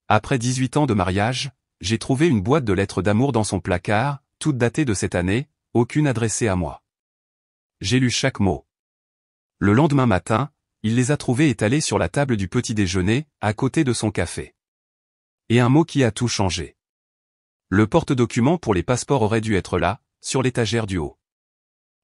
Après 18 ans de mariage, j'ai trouvé une boîte de lettres d'amour dans son placard, toute datée de cette année, aucune adressée à moi. J'ai lu chaque mot. Le lendemain matin, il les a trouvées étalées sur la table du petit déjeuner, à côté de son café. Et un mot qui a tout changé. Le porte-documents pour les passeports aurait dû être là, sur l'étagère du haut.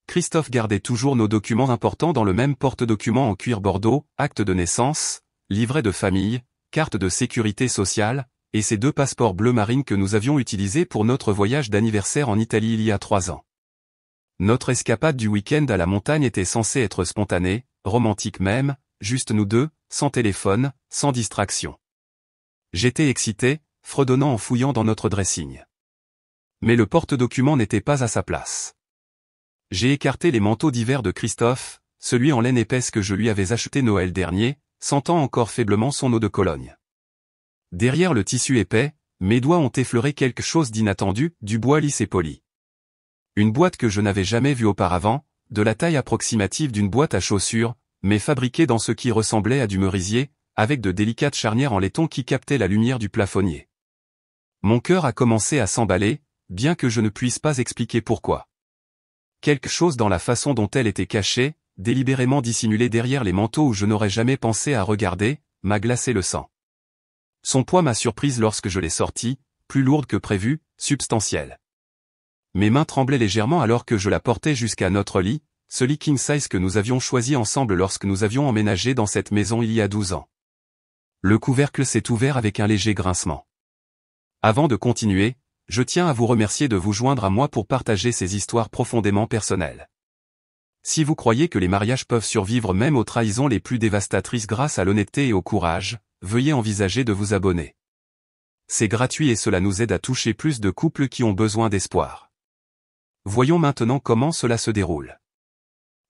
Christophe gardait toujours nos documents importants dans le même porte-documents en cuir bordeaux, acte de naissance, livret de famille, carte de sécurité sociale, et ces 2 passeports bleu marine que nous avions utilisés pour notre voyage d'anniversaire en Italie il y a 3 ans. Notre escapade du week-end à la montagne était censée être spontanée, romantique même, juste nous deux, sans téléphone, sans distraction. J'étais excité, fredonnant en fouillant dans notre dressing. Mais le porte-documents n'était pas à sa place. J'ai écarté les manteaux d'hiver de Christophe, celui en laine épaisse que je lui avais acheté Noël dernier, sentant encore faiblement son eau de Cologne. Derrière le tissu épais, mes doigts ont effleuré quelque chose d'inattendu, du bois lisse et poli. Une boîte que je n'avais jamais vue auparavant, de la taille approximative d'une boîte à chaussures, mais fabriquée dans ce qui ressemblait à du merisier, avec de délicates charnières en laiton qui captaient la lumière du plafonnier. Mon cœur a commencé à s'emballer, bien que je ne puisse pas expliquer pourquoi. Quelque chose dans la façon dont elle était cachée, délibérément dissimulée derrière les manteaux où je n'aurais jamais pensé à regarder, m'a glacé le sang. Son poids m'a surprise lorsque je l'ai sortie, plus lourde que prévu, substantielle. Mes mains tremblaient légèrement alors que je la portais jusqu'à notre lit, ce lit king size que nous avions choisi ensemble lorsque nous avions emménagé dans cette maison il y a 12 ans. Le couvercle s'est ouvert avec un léger grincement. Avant de continuer, je tiens à vous remercier de vous joindre à moi pour partager ces histoires profondément personnelles. Si vous croyez que les mariages peuvent survivre même aux trahisons les plus dévastatrices grâce à l'honnêteté et au courage, veuillez envisager de vous abonner. C'est gratuit et cela nous aide à toucher plus de couples qui ont besoin d'espoir. Voyons maintenant comment cela se déroule.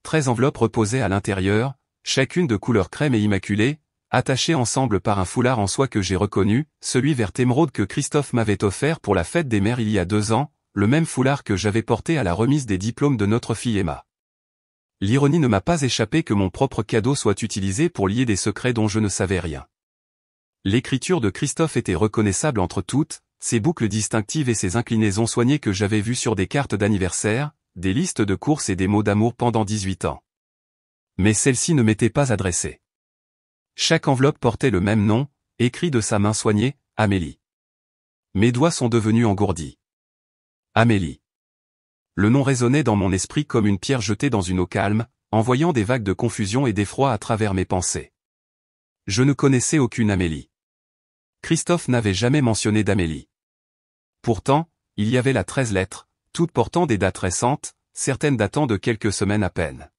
13 enveloppes reposaient à l'intérieur, chacune de couleur crème et immaculée, attachées ensemble par un foulard en soie que j'ai reconnu, celui vert émeraude que Christophe m'avait offert pour la fête des mères il y a 2 ans, le même foulard que j'avais porté à la remise des diplômes de notre fille Emma. L'ironie ne m'a pas échappé que mon propre cadeau soit utilisé pour lier des secrets dont je ne savais rien. L'écriture de Christophe était reconnaissable entre toutes, ses boucles distinctives et ses inclinaisons soignées que j'avais vues sur des cartes d'anniversaire, des listes de courses et des mots d'amour pendant 18 ans. Mais celle-ci ne m'était pas adressée. Chaque enveloppe portait le même nom, écrit de sa main soignée, Amélie. Mes doigts sont devenus engourdis. Amélie. Le nom résonnait dans mon esprit comme une pierre jetée dans une eau calme, envoyant des vagues de confusion et d'effroi à travers mes pensées. Je ne connaissais aucune Amélie. Christophe n'avait jamais mentionné d'Amélie. Pourtant, il y avait là 13 lettres, toutes portant des dates récentes, certaines datant de quelques semaines à peine.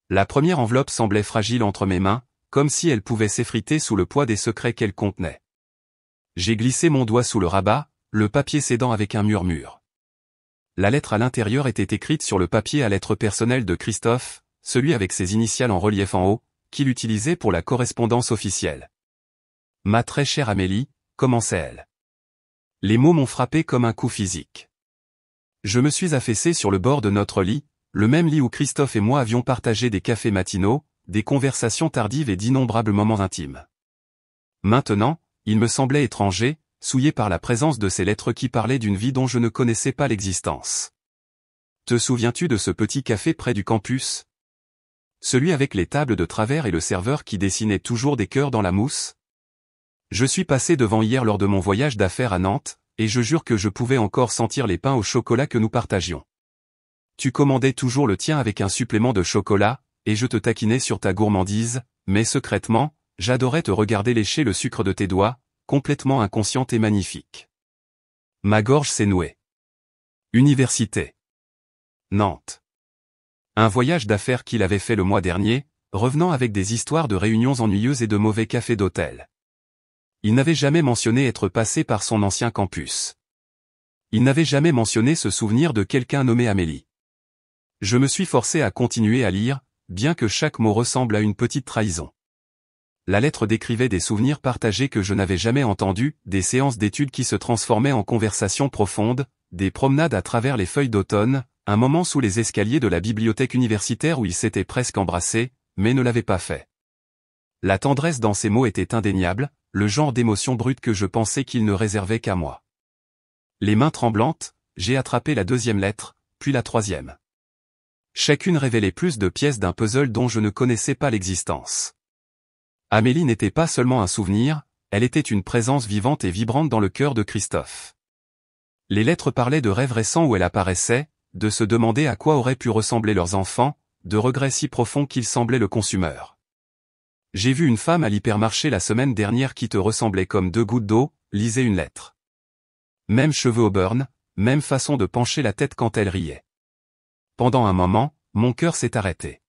La première enveloppe semblait fragile entre mes mains, comme si elle pouvait s'effriter sous le poids des secrets qu'elle contenait. J'ai glissé mon doigt sous le rabat, le papier cédant avec un murmure. La lettre à l'intérieur était écrite sur le papier à lettres personnelles de Christophe, celui avec ses initiales en relief en haut, qu'il utilisait pour la correspondance officielle. Ma très chère Amélie, commençait-elle. Les mots m'ont frappé comme un coup physique. Je me suis affaissé sur le bord de notre lit, le même lit où Christophe et moi avions partagé des cafés matinaux, des conversations tardives et d'innombrables moments intimes. Maintenant, il me semblait étranger, souillé par la présence de ces lettres qui parlaient d'une vie dont je ne connaissais pas l'existence. Te souviens-tu de ce petit café près du campus? Celui avec les tables de travers et le serveur qui dessinait toujours des cœurs dans la mousse? Je suis passé devant hier lors de mon voyage d'affaires à Nantes, et je jure que je pouvais encore sentir les pains au chocolat que nous partagions. Tu commandais toujours le tien avec un supplément de chocolat, et je te taquinais sur ta gourmandise, mais secrètement, j'adorais te regarder lécher le sucre de tes doigts, complètement inconsciente et magnifique. Ma gorge s'est nouée. Université. Nantes. Un voyage d'affaires qu'il avait fait le mois dernier, revenant avec des histoires de réunions ennuyeuses et de mauvais cafés d'hôtel. Il n'avait jamais mentionné être passé par son ancien campus. Il n'avait jamais mentionné se souvenir de quelqu'un nommé Amélie. Je me suis forcé à continuer à lire, bien que chaque mot ressemble à une petite trahison. La lettre décrivait des souvenirs partagés que je n'avais jamais entendus, des séances d'études qui se transformaient en conversations profondes, des promenades à travers les feuilles d'automne, un moment sous les escaliers de la bibliothèque universitaire où ils s'étaient presque embrassés, mais ne l'avaient pas fait. La tendresse dans ces mots était indéniable, le genre d'émotion brute que je pensais qu'il ne réservait qu'à moi. Les mains tremblantes, j'ai attrapé la deuxième lettre, puis la troisième. Chacune révélait plus de pièces d'un puzzle dont je ne connaissais pas l'existence. Amélie n'était pas seulement un souvenir, elle était une présence vivante et vibrante dans le cœur de Christophe. Les lettres parlaient de rêves récents où elle apparaissait, de se demander à quoi auraient pu ressembler leurs enfants, de regrets si profonds qu'ils semblaient le consumeur. J'ai vu une femme à l'hypermarché la semaine dernière qui te ressemblait comme deux gouttes d'eau, lisait une lettre. Même cheveux au burn, même façon de pencher la tête quand elle riait. Pendant un moment, mon cœur s'est arrêté.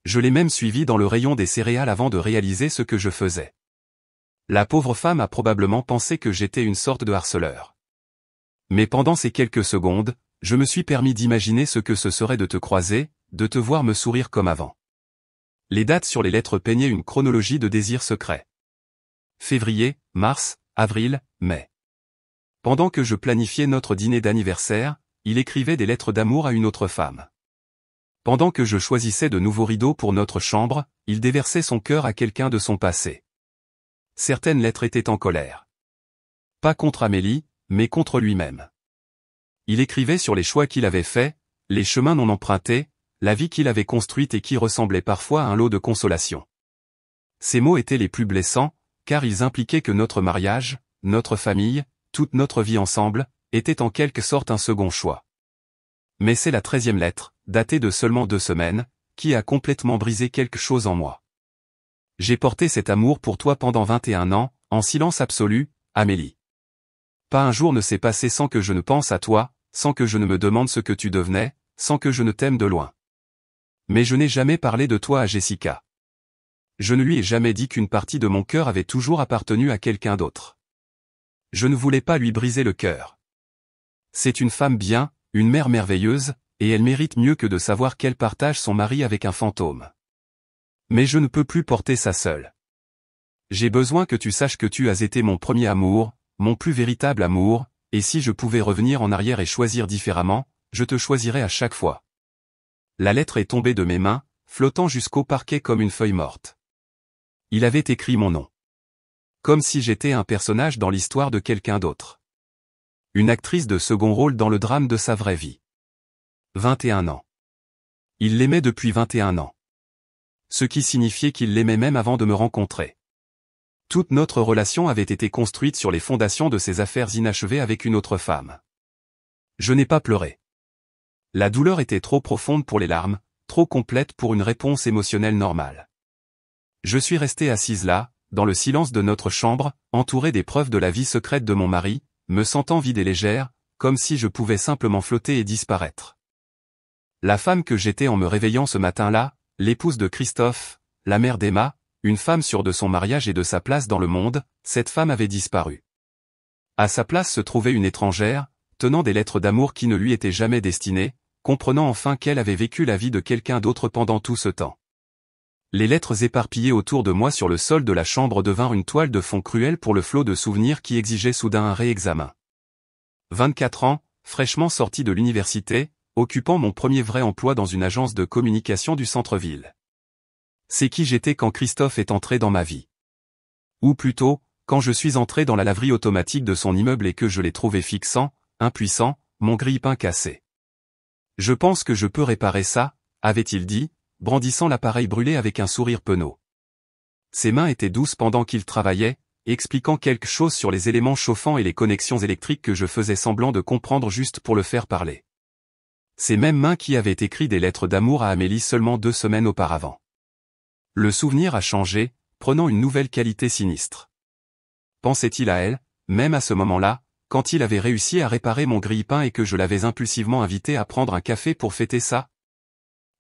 Je l'ai même suivi dans le rayon des céréales avant de réaliser ce que je faisais. La pauvre femme a probablement pensé que j'étais une sorte de harceleur. Mais pendant ces quelques secondes, je me suis permis d'imaginer ce que ce serait de te croiser, de te voir me sourire comme avant. Les dates sur les lettres peignaient une chronologie de désirs secrets. Février, mars, avril, mai. Pendant que je planifiais notre dîner d'anniversaire, il écrivait des lettres d'amour à une autre femme. Pendant que je choisissais de nouveaux rideaux pour notre chambre, il déversait son cœur à quelqu'un de son passé. Certaines lettres étaient en colère. Pas contre Amélie, mais contre lui-même. Il écrivait sur les choix qu'il avait faits, les chemins non empruntés, la vie qu'il avait construite et qui ressemblait parfois à un lot de consolation. Ces mots étaient les plus blessants, car ils impliquaient que notre mariage, notre famille, toute notre vie ensemble, était en quelque sorte un second choix. Mais c'est la 13e lettre, datée de seulement 2 semaines, qui a complètement brisé quelque chose en moi. J'ai porté cet amour pour toi pendant 21 ans, en silence absolu, Amélie. Pas un jour ne s'est passé sans que je ne pense à toi, sans que je ne me demande ce que tu devenais, sans que je ne t'aime de loin. Mais je n'ai jamais parlé de toi à Jessica. Je ne lui ai jamais dit qu'une partie de mon cœur avait toujours appartenu à quelqu'un d'autre. Je ne voulais pas lui briser le cœur. C'est une femme bien, une mère merveilleuse, et elle mérite mieux que de savoir qu'elle partage son mari avec un fantôme. Mais je ne peux plus porter ça seule. J'ai besoin que tu saches que tu as été mon premier amour, mon plus véritable amour, et si je pouvais revenir en arrière et choisir différemment, je te choisirais à chaque fois. La lettre est tombée de mes mains, flottant jusqu'au parquet comme une feuille morte. Il avait écrit mon nom. Comme si j'étais un personnage dans l'histoire de quelqu'un d'autre. Une actrice de second rôle dans le drame de sa vraie vie. 21 ans. Il l'aimait depuis 21 ans. Ce qui signifiait qu'il l'aimait même avant de me rencontrer. Toute notre relation avait été construite sur les fondations de ses affaires inachevées avec une autre femme. Je n'ai pas pleuré. La douleur était trop profonde pour les larmes, trop complète pour une réponse émotionnelle normale. Je suis restée assise là, dans le silence de notre chambre, entourée des preuves de la vie secrète de mon mari, me sentant vide et légère, comme si je pouvais simplement flotter et disparaître. La femme que j'étais en me réveillant ce matin-là, l'épouse de Christophe, la mère d'Emma, une femme sûre de son mariage et de sa place dans le monde, cette femme avait disparu. À sa place se trouvait une étrangère, tenant des lettres d'amour qui ne lui étaient jamais destinées, comprenant enfin qu'elle avait vécu la vie de quelqu'un d'autre pendant tout ce temps. Les lettres éparpillées autour de moi sur le sol de la chambre devinrent une toile de fond cruelle pour le flot de souvenirs qui exigeait soudain un réexamen. 24 ans, fraîchement sorti de l'université, occupant mon premier vrai emploi dans une agence de communication du centre-ville. C'est qui j'étais quand Christophe est entré dans ma vie. Ou plutôt, quand je suis entré dans la laverie automatique de son immeuble et que je l'ai trouvé fixant, impuissant, mon grille-pain cassé. Je pense que je peux réparer ça, avait-il dit, brandissant l'appareil brûlé avec un sourire penaud. Ses mains étaient douces pendant qu'il travaillait, expliquant quelque chose sur les éléments chauffants et les connexions électriques que je faisais semblant de comprendre juste pour le faire parler. Ces mêmes mains qui avaient écrit des lettres d'amour à Amélie seulement 2 semaines auparavant. Le souvenir a changé, prenant une nouvelle qualité sinistre. Pensait-il à elle, même à ce moment-là, quand il avait réussi à réparer mon grille-pain et que je l'avais impulsivement invité à prendre un café pour fêter ça?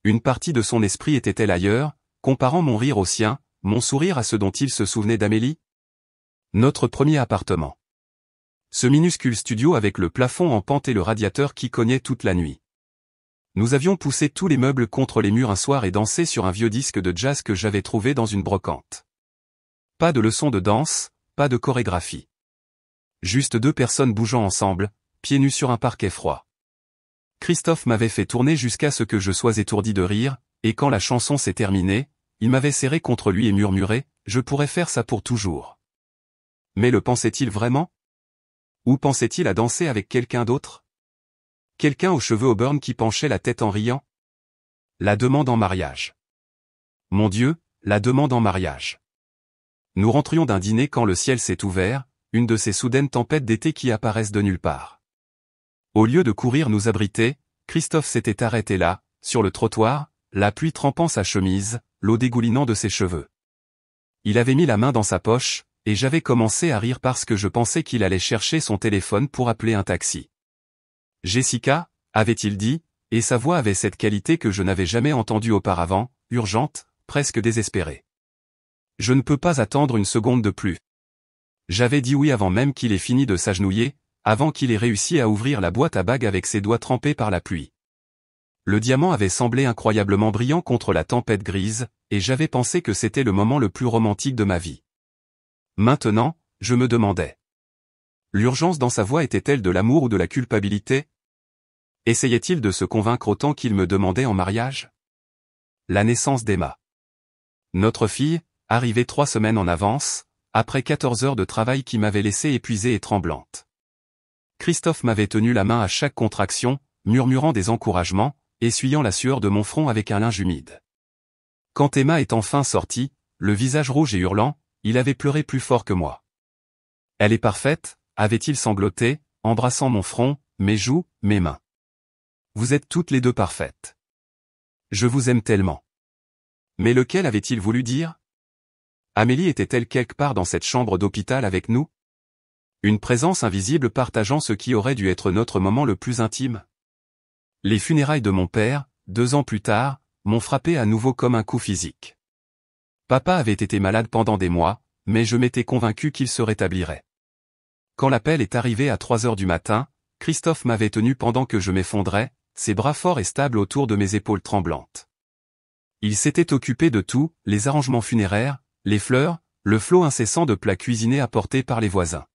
Une partie de son esprit était-elle ailleurs, comparant mon rire au sien, mon sourire à ce dont il se souvenait d'Amélie? Notre premier appartement. Ce minuscule studio avec le plafond en pente et le radiateur qui cognait toute la nuit. Nous avions poussé tous les meubles contre les murs un soir et dansé sur un vieux disque de jazz que j'avais trouvé dans une brocante. Pas de leçon de danse, pas de chorégraphie. Juste 2 personnes bougeant ensemble, pieds nus sur un parquet froid. Christophe m'avait fait tourner jusqu'à ce que je sois étourdi de rire, et quand la chanson s'est terminée, il m'avait serré contre lui et murmuré « Je pourrais faire ça pour toujours ». Mais le pensait-il vraiment? Ou pensait-il à danser avec quelqu'un d'autre? Quelqu'un aux cheveux auburn qui penchait la tête en riant? La demande en mariage. Mon Dieu, la demande en mariage. Nous rentrions d'un dîner quand le ciel s'est ouvert, une de ces soudaines tempêtes d'été qui apparaissent de nulle part. Au lieu de courir nous abriter, Christophe s'était arrêté là, sur le trottoir, la pluie trempant sa chemise, l'eau dégoulinant de ses cheveux. Il avait mis la main dans sa poche, et j'avais commencé à rire parce que je pensais qu'il allait chercher son téléphone pour appeler un taxi. Jessica, avait-il dit, et sa voix avait cette qualité que je n'avais jamais entendue auparavant, urgente, presque désespérée. Je ne peux pas attendre une seconde de plus. J'avais dit oui avant même qu'il ait fini de s'agenouiller, avant qu'il ait réussi à ouvrir la boîte à bagues avec ses doigts trempés par la pluie. Le diamant avait semblé incroyablement brillant contre la tempête grise, et j'avais pensé que c'était le moment le plus romantique de ma vie. Maintenant, je me demandais. L'urgence dans sa voix était-elle de l'amour ou de la culpabilité? Essayait-il de se convaincre autant qu'il me demandait en mariage? La naissance d'Emma. Notre fille, arrivée 3 semaines en avance, après 14 heures de travail qui m'avaient laissé épuisée et tremblante. Christophe m'avait tenu la main à chaque contraction, murmurant des encouragements, essuyant la sueur de mon front avec un linge humide. Quand Emma est enfin sortie, le visage rouge et hurlant, il avait pleuré plus fort que moi. Elle est parfaite, avait-il sangloté, embrassant mon front, mes joues, mes mains. Vous êtes toutes les deux parfaites. Je vous aime tellement. Mais lequel avait-il voulu dire? Amélie était-elle quelque part dans cette chambre d'hôpital avec nous? Une présence invisible partageant ce qui aurait dû être notre moment le plus intime? Les funérailles de mon père, 2 ans plus tard, m'ont frappé à nouveau comme un coup physique. Papa avait été malade pendant des mois, mais je m'étais convaincu qu'il se rétablirait. Quand l'appel est arrivé à 3 heures du matin, Christophe m'avait tenu pendant que je m'effondrais, ses bras forts et stables autour de mes épaules tremblantes. Il s'était occupé de tout, les arrangements funéraires, les fleurs, le flot incessant de plats cuisinés apportés par les voisins.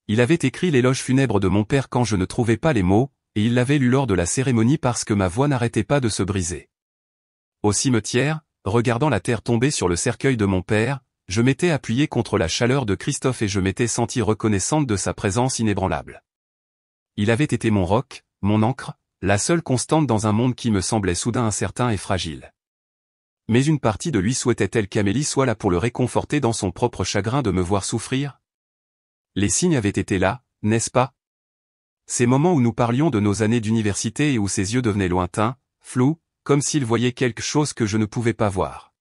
Il avait écrit l'éloge funèbre de mon père quand je ne trouvais pas les mots, et il l'avait lu lors de la cérémonie parce que ma voix n'arrêtait pas de se briser. Au cimetière, regardant la terre tomber sur le cercueil de mon père, je m'étais appuyé contre la chaleur de Christophe et je m'étais senti reconnaissante de sa présence inébranlable. Il avait été mon roc, mon ancre, la seule constante dans un monde qui me semblait soudain incertain et fragile. Mais une partie de lui souhaitait-elle qu'Amélie soit là pour le réconforter dans son propre chagrin de me voir souffrir? Les signes avaient été là, n'est-ce pas? Ces moments où nous parlions de nos années d'université et où ses yeux devenaient lointains, flous, comme s'il voyait quelque chose que je ne pouvais pas voir.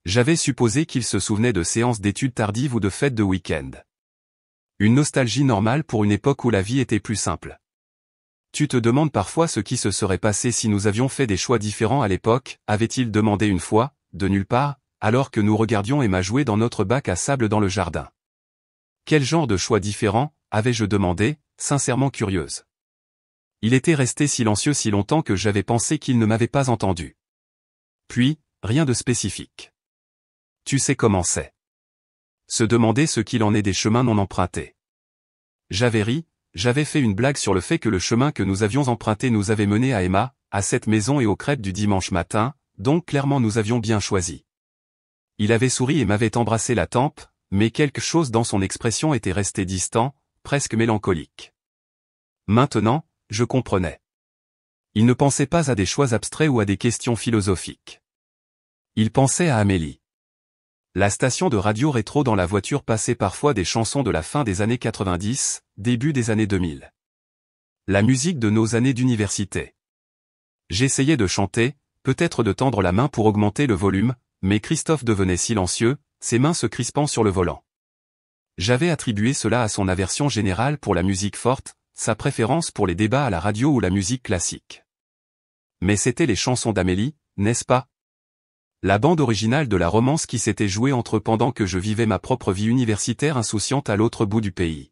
J'avais supposé qu'il se souvenait de séances d'études tardives ou de fêtes de week-end. Une nostalgie normale pour une époque où la vie était plus simple. Tu te demandes parfois ce qui se serait passé si nous avions fait des choix différents à l'époque, avait-il demandé une fois, de nulle part, alors que nous regardions Emma jouer dans notre bac à sable dans le jardin. Quel genre de choix différents, avais-je demandé, sincèrement curieuse. Il était resté silencieux si longtemps que j'avais pensé qu'il ne m'avait pas entendu. Puis, rien de spécifique. Tu sais comment c'est. Se demander ce qu'il en est des chemins non empruntés. J'avais ri, j'avais fait une blague sur le fait que le chemin que nous avions emprunté nous avait mené à Emma, à cette maison et aux crêpes du dimanche matin, donc clairement nous avions bien choisi. Il avait souri et m'avait embrassé la tempe, mais quelque chose dans son expression était resté distant, presque mélancolique. Maintenant, je comprenais. Il ne pensait pas à des choix abstraits ou à des questions philosophiques. Il pensait à Amélie. La station de radio rétro dans la voiture passait parfois des chansons de la fin des années 90, début des années 2000. La musique de nos années d'université. J'essayais de chanter, peut-être de tendre la main pour augmenter le volume, mais Christophe devenait silencieux, ses mains se crispant sur le volant. J'avais attribué cela à son aversion générale pour la musique forte, sa préférence pour les débats à la radio ou la musique classique. Mais c'étaient les chansons d'Amélie, n'est-ce pas? La bande originale de la romance qui s'était jouée entre eux pendant que je vivais ma propre vie universitaire insouciante à l'autre bout du pays.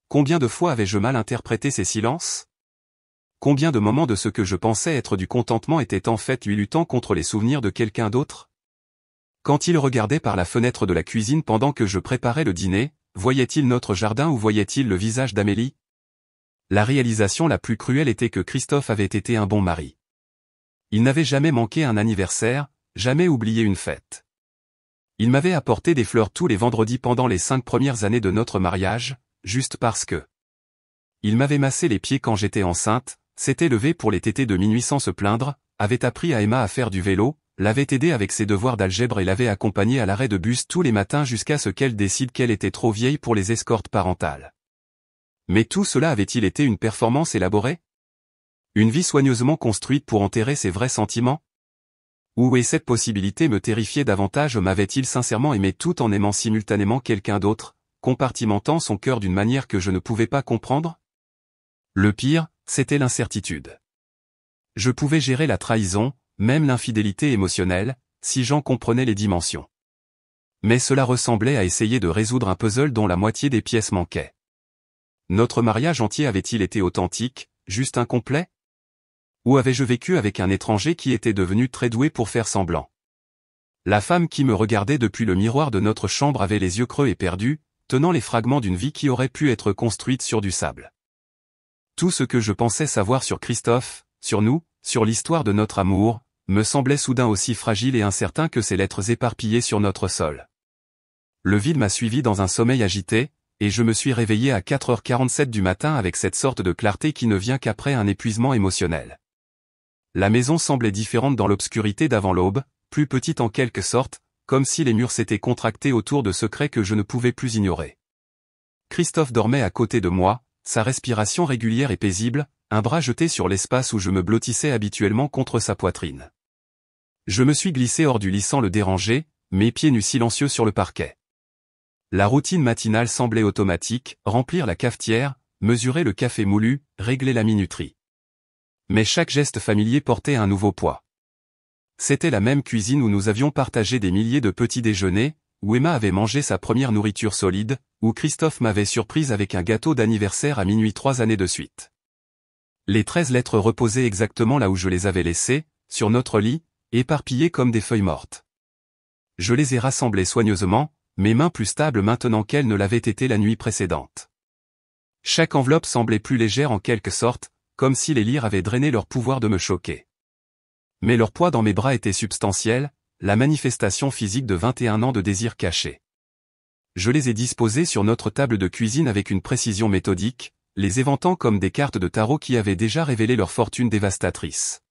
Combien de fois avais-je mal interprété ces silences? Combien de moments de ce que je pensais être du contentement étaient en fait lui luttant contre les souvenirs de quelqu'un d'autre? Quand il regardait par la fenêtre de la cuisine pendant que je préparais le dîner, voyait-il notre jardin ou voyait-il le visage d'Amélie? La réalisation la plus cruelle était que Christophe avait été un bon mari. Il n'avait jamais manqué un anniversaire, jamais oublié une fête. Il m'avait apporté des fleurs tous les vendredis pendant les 5 premières années de notre mariage, juste parce que. Il m'avait massé les pieds quand j'étais enceinte, s'était levé pour les tétés de minuit sans se plaindre, avait appris à Emma à faire du vélo, l'avait aidé avec ses devoirs d'algèbre et l'avait accompagnée à l'arrêt de bus tous les matins jusqu'à ce qu'elle décide qu'elle était trop vieille pour les escortes parentales. Mais tout cela avait-il été une performance élaborée? Une vie soigneusement construite pour enterrer ses vrais sentiments? Ou est cette possibilité me terrifiait davantage? M'avait-il sincèrement aimé tout en aimant simultanément quelqu'un d'autre, compartimentant son cœur d'une manière que je ne pouvais pas comprendre? Le pire, c'était l'incertitude. Je pouvais gérer la trahison, même l'infidélité émotionnelle, si j'en comprenais les dimensions. Mais cela ressemblait à essayer de résoudre un puzzle dont la moitié des pièces manquait. Notre mariage entier avait-il été authentique, juste incomplet? Ou avais-je vécu avec un étranger qui était devenu très doué pour faire semblant? La femme qui me regardait depuis le miroir de notre chambre avait les yeux creux et perdus, tenant les fragments d'une vie qui aurait pu être construite sur du sable. Tout ce que je pensais savoir sur Christophe, sur nous, sur l'histoire de notre amour, me semblait soudain aussi fragile et incertain que ces lettres éparpillées sur notre sol. Le vide m'a suivi dans un sommeil agité, et je me suis réveillé à 4h47 du matin avec cette sorte de clarté qui ne vient qu'après un épuisement émotionnel. La maison semblait différente dans l'obscurité d'avant l'aube, plus petite en quelque sorte, comme si les murs s'étaient contractés autour de secrets que je ne pouvais plus ignorer. Christophe dormait à côté de moi, sa respiration régulière et paisible, un bras jeté sur l'espace où je me blottissais habituellement contre sa poitrine. Je me suis glissé hors du lit sans le déranger, mes pieds nus silencieux sur le parquet. La routine matinale semblait automatique, remplir la cafetière, mesurer le café moulu, régler la minuterie. Mais chaque geste familier portait un nouveau poids. C'était la même cuisine où nous avions partagé des milliers de petits déjeuners, où Emma avait mangé sa première nourriture solide, où Christophe m'avait surprise avec un gâteau d'anniversaire à minuit 3 années de suite. Les 13 lettres reposaient exactement là où je les avais laissées, sur notre lit, éparpillées comme des feuilles mortes. Je les ai rassemblées soigneusement, mes mains plus stables maintenant qu'elles ne l'avaient été la nuit précédente. Chaque enveloppe semblait plus légère en quelque sorte, comme si les lire avaient drainé leur pouvoir de me choquer. Mais leur poids dans mes bras était substantiel, la manifestation physique de 21 ans de désir caché. Je les ai disposés sur notre table de cuisine avec une précision méthodique, les éventant comme des cartes de tarot qui avaient déjà révélé leur fortune dévastatrice.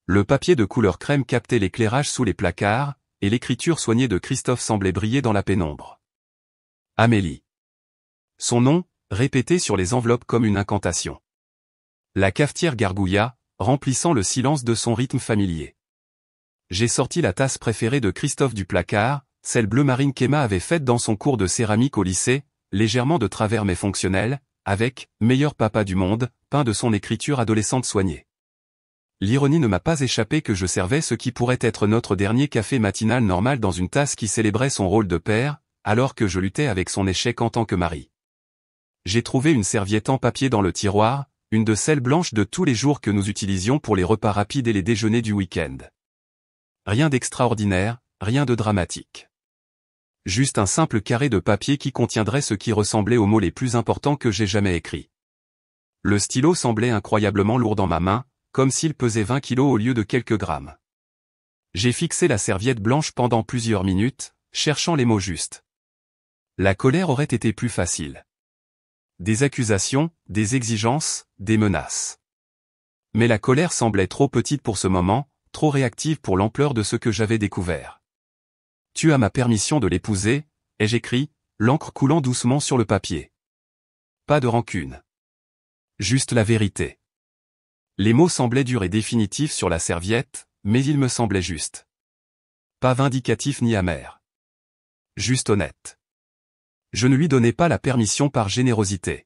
Le papier de couleur crème captait l'éclairage sous les placards, et l'écriture soignée de Christophe semblait briller dans la pénombre. Amélie. Son nom, répété sur les enveloppes comme une incantation. La cafetière gargouilla, remplissant le silence de son rythme familier. J'ai sorti la tasse préférée de Christophe du placard, celle bleu marine qu'Emma avait faite dans son cours de céramique au lycée, légèrement de travers mais fonctionnelle, avec « meilleur papa du monde », peint de son écriture adolescente soignée. L'ironie ne m'a pas échappé que je servais ce qui pourrait être notre dernier café matinal normal dans une tasse qui célébrait son rôle de père, alors que je luttais avec son échec en tant que mari. J'ai trouvé une serviette en papier dans le tiroir, une de celles blanches de tous les jours que nous utilisions pour les repas rapides et les déjeuners du week-end. Rien d'extraordinaire, rien de dramatique. Juste un simple carré de papier qui contiendrait ce qui ressemblait aux mots les plus importants que j'ai jamais écrits. Le stylo semblait incroyablement lourd dans ma main, comme s'il pesait 20 kilos au lieu de quelques grammes. J'ai fixé la serviette blanche pendant plusieurs minutes, cherchant les mots justes. La colère aurait été plus facile. Des accusations, des exigences, des menaces. Mais la colère semblait trop petite pour ce moment, trop réactive pour l'ampleur de ce que j'avais découvert. « Tu as ma permission de l'épouser », ai-je écrit, l'encre coulant doucement sur le papier. Pas de rancune. Juste la vérité. Les mots semblaient durs et définitifs sur la serviette, mais ils me semblaient justes. Pas vindicatifs ni amers. Juste honnête. Je ne lui donnais pas la permission par générosité.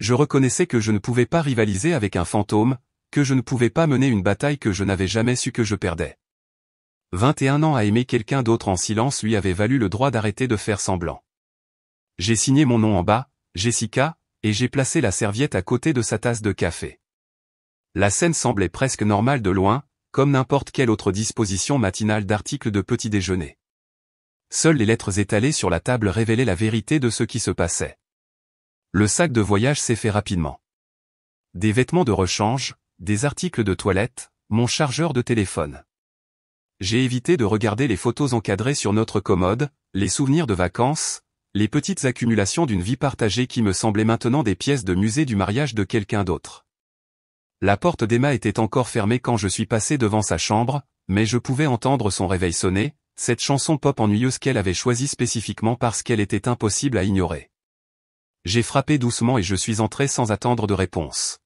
Je reconnaissais que je ne pouvais pas rivaliser avec un fantôme, que je ne pouvais pas mener une bataille que je n'avais jamais su que je perdais. 21 ans à aimer quelqu'un d'autre en silence lui avait valu le droit d'arrêter de faire semblant. J'ai signé mon nom en bas, Jessica, et j'ai placé la serviette à côté de sa tasse de café. La scène semblait presque normale de loin, comme n'importe quelle autre disposition matinale d'articles de petit déjeuner. Seules les lettres étalées sur la table révélaient la vérité de ce qui se passait. Le sac de voyage s'est fait rapidement. Des vêtements de rechange, des articles de toilette, mon chargeur de téléphone. J'ai évité de regarder les photos encadrées sur notre commode, les souvenirs de vacances, les petites accumulations d'une vie partagée qui me semblaient maintenant des pièces de musée du mariage de quelqu'un d'autre. La porte d'Emma était encore fermée quand je suis passé devant sa chambre, mais je pouvais entendre son réveil sonner, cette chanson pop ennuyeuse qu'elle avait choisie spécifiquement parce qu'elle était impossible à ignorer. J'ai frappé doucement et je suis entré sans attendre de réponse.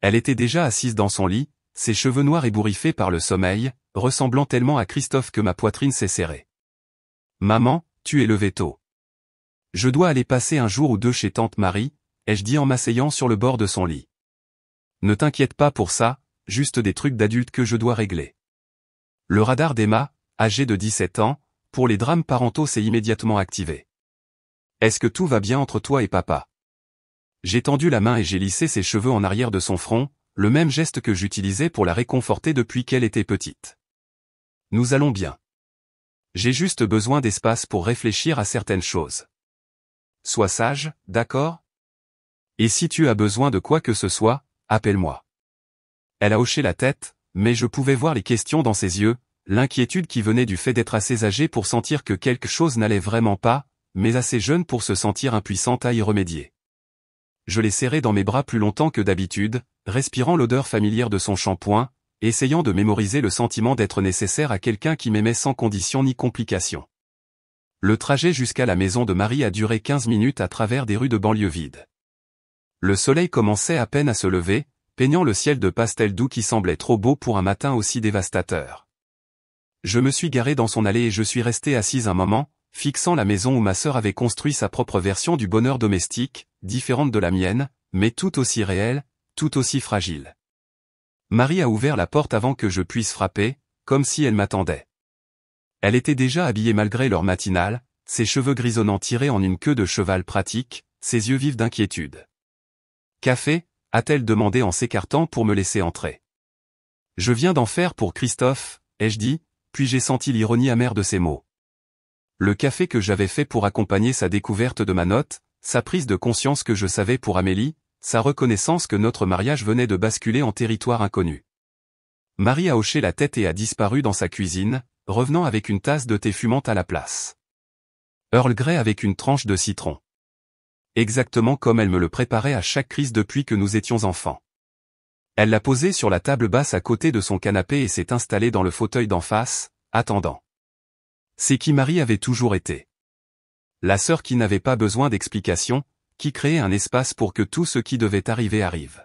Elle était déjà assise dans son lit, ses cheveux noirs ébouriffés par le sommeil, ressemblant tellement à Christophe que ma poitrine s'est serrée. « Maman, tu es levée tôt. Je dois aller passer un jour ou deux chez tante Marie, ai-je dit en m'asseyant sur le bord de son lit. Ne t'inquiète pas pour ça, juste des trucs d'adulte que je dois régler. Le radar d'Emma, âgée de 17 ans, pour les drames parentaux s'est immédiatement activé. Est-ce que tout va bien entre toi et papa? J'ai tendu la main et j'ai lissé ses cheveux en arrière de son front, le même geste que j'utilisais pour la réconforter depuis qu'elle était petite. Nous allons bien. J'ai juste besoin d'espace pour réfléchir à certaines choses. Sois sage, d'accord? Et si tu as besoin de quoi que ce soit, appelle-moi. Elle a hoché la tête, mais je pouvais voir les questions dans ses yeux, l'inquiétude qui venait du fait d'être assez âgée pour sentir que quelque chose n'allait vraiment pas, mais assez jeune pour se sentir impuissante à y remédier. Je l'ai serrée dans mes bras plus longtemps que d'habitude, respirant l'odeur familière de son shampoing, essayant de mémoriser le sentiment d'être nécessaire à quelqu'un qui m'aimait sans condition ni complication. Le trajet jusqu'à la maison de Marie a duré 15 minutes à travers des rues de banlieue vides. Le soleil commençait à peine à se lever, peignant le ciel de pastel doux qui semblait trop beau pour un matin aussi dévastateur. Je me suis garé dans son allée et je suis resté assise un moment, fixant la maison où ma sœur avait construit sa propre version du bonheur domestique, différente de la mienne, mais tout aussi réelle, tout aussi fragile. Marie a ouvert la porte avant que je puisse frapper, comme si elle m'attendait. Elle était déjà habillée malgré l'heure matinale, ses cheveux grisonnants tirés en une queue de cheval pratique, ses yeux vifs d'inquiétude. « Café ?» a-t-elle demandé en s'écartant pour me laisser entrer. « Je viens d'en faire pour Christophe », ai-je dit, puis j'ai senti l'ironie amère de ses mots. Le café que j'avais fait pour accompagner sa découverte de ma note, sa prise de conscience que je savais pour Amélie, sa reconnaissance que notre mariage venait de basculer en territoire inconnu. Marie a hoché la tête et a disparu dans sa cuisine, revenant avec une tasse de thé fumante à la place. Earl Grey avec une tranche de citron. Exactement comme elle me le préparait à chaque crise depuis que nous étions enfants. Elle l'a posé sur la table basse à côté de son canapé et s'est installée dans le fauteuil d'en face, attendant. C'est qui Marie avait toujours été. La sœur qui n'avait pas besoin d'explication, qui créait un espace pour que tout ce qui devait arriver arrive.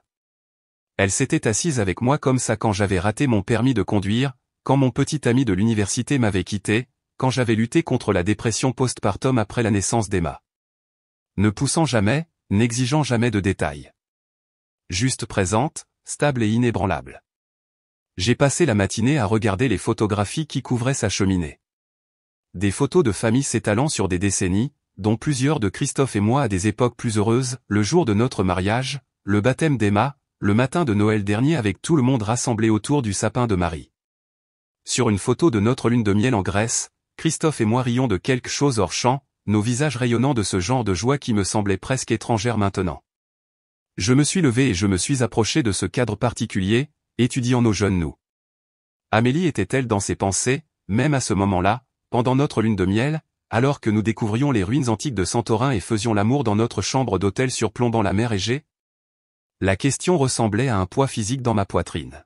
Elle s'était assise avec moi comme ça quand j'avais raté mon permis de conduire, quand mon petit ami de l'université m'avait quitté, quand j'avais lutté contre la dépression postpartum après la naissance d'Emma. Ne poussant jamais, n'exigeant jamais de détails. Juste présente, stable et inébranlable. J'ai passé la matinée à regarder les photographies qui couvraient sa cheminée. Des photos de famille s'étalant sur des décennies, dont plusieurs de Christophe et moi à des époques plus heureuses, le jour de notre mariage, le baptême d'Emma, le matin de Noël dernier avec tout le monde rassemblé autour du sapin de Marie. Sur une photo de notre lune de miel en Grèce, Christophe et moi rions de quelque chose hors champ, nos visages rayonnant de ce genre de joie qui me semblait presque étrangère maintenant. Je me suis levé et je me suis approché de ce cadre particulier, étudiant nos jeunes nous. Amélie était-elle dans ses pensées, même à ce moment-là, pendant notre lune de miel, alors que nous découvrions les ruines antiques de Santorin et faisions l'amour dans notre chambre d'hôtel surplombant la mer Égée? La question ressemblait à un poids physique dans ma poitrine.